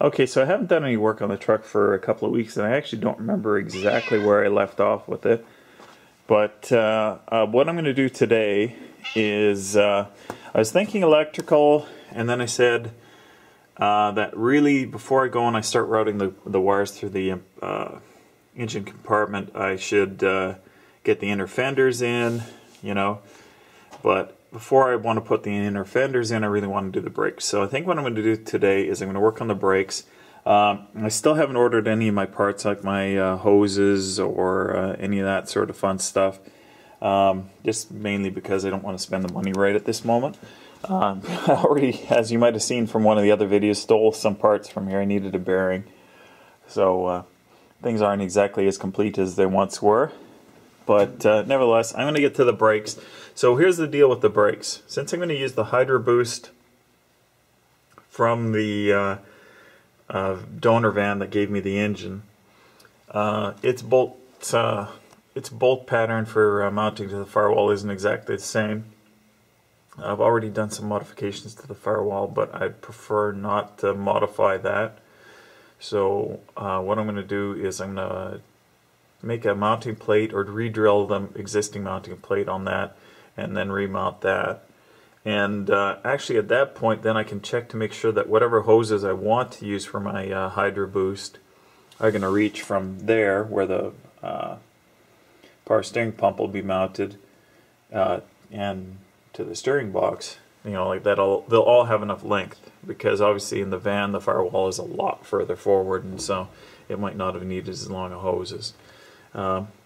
Okay, so I haven't done any work on the truck for a couple of weeks, and I actually don't remember exactly where I left off with it. But what I'm going to do today is, I was thinking electrical, and then I said that really before I go and I start routing the wires through the engine compartment, I should get the inner fenders in, you know. But before I want to put the inner fenders in, I really want to do the brakes. So I think what I'm going to do today is I'm going to work on the brakes. I still haven't ordered any of my parts, like my hoses or any of that sort of fun stuff. Just mainly because I don't want to spend the money right at this moment. I already, as you might have seen from one of the other videos, stole some parts from here. I needed a bearing. So things aren't exactly as complete as they once were. But nevertheless, I'm going to get to the brakes. So here's the deal with the brakes. Since I'm going to use the Hydroboost from the donor van that gave me the engine, its bolt pattern for mounting to the firewall isn't exactly the same. I've already done some modifications to the firewall, but I'd prefer not to modify that. So what I'm going to do is I'm going to make a mounting plate or re-drill the existing mounting plate on that and then remount that. And actually at that point then I can check to make sure that whatever hoses I want to use for my Hydroboost are going to reach from there where the power steering pump will be mounted and to the steering box. You know, like they'll all have enough length, because obviously in the van the firewall is a lot further forward, and so it might not have needed as long of hoses.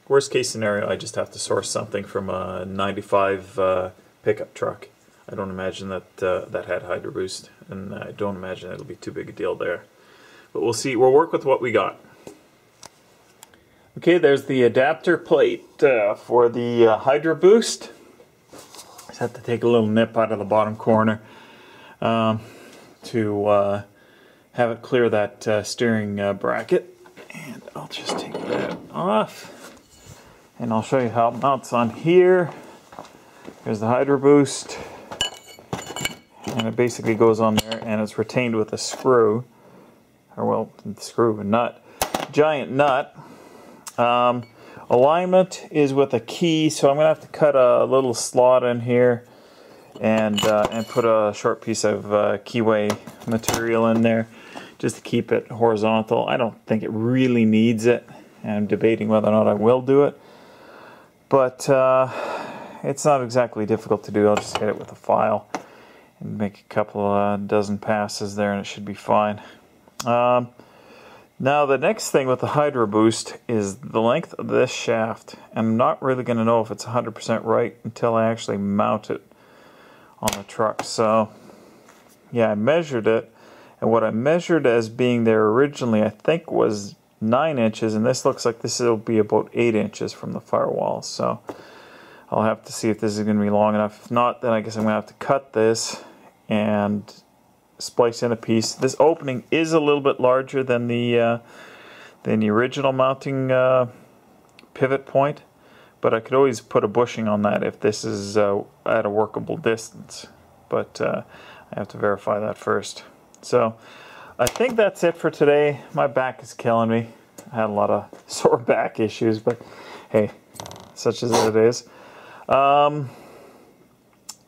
Worst case scenario, I just have to source something from a 95 pickup truck. I don't imagine that that had Hydroboost, and I don't imagine it'll be too big a deal there. But we'll see. We'll work with what we got. Okay, there's the adapter plate for the Hydroboost. Just have to take a little nip out of the bottom corner to have it clear that steering bracket. And I'll just take that off, and I'll show you how it mounts on here. Here's the Hydroboost, and it basically goes on there, and it's retained with a screw, or well, screw, a nut, giant nut. Alignment is with a key, so I'm going to have to cut a little slot in here and put a short piece of keyway material in there, just to keep it horizontal. I don't think it really needs it. I'm debating whether or not I will do it. But it's not exactly difficult to do. I'll just hit it with a file and make a couple dozen passes there, and it should be fine. Now the next thing with the Hydroboost is the length of this shaft. I'm not really going to know if it's 100% right until I actually mount it on the truck. So yeah, I measured it. And what I measured as being there originally, I think, was 9 inches, and this looks like this will be about 8 inches from the firewall. So I'll have to see if this is going to be long enough. If not, then I guess I'm going to have to cut this and splice in a piece. This opening is a little bit larger than the original mounting pivot point, but I could always put a bushing on that if this is at a workable distance. But I have to verify that first. So I think that's it for today. My back is killing me. I had a lot of sore back issues, but hey, such as it is.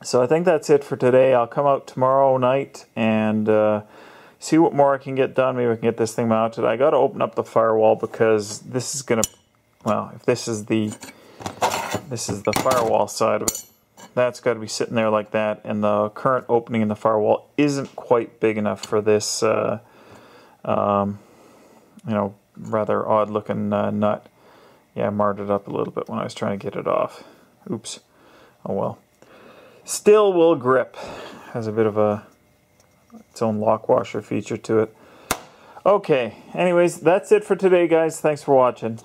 So I think that's it for today. I'll come out tomorrow night and see what more I can get done. Maybe I can get this thing mounted. I got to open up the firewall, because this is gonna, well, if this is the firewall side of it, that's got to be sitting there like that, and the current opening in the firewall isn't quite big enough for this, you know, rather odd-looking nut. Yeah, I marred it up a little bit when I was trying to get it off. Oops. Oh well. Still will grip. Has a bit of its own lock washer feature to it. Okay. Anyways, that's it for today, guys. Thanks for watching.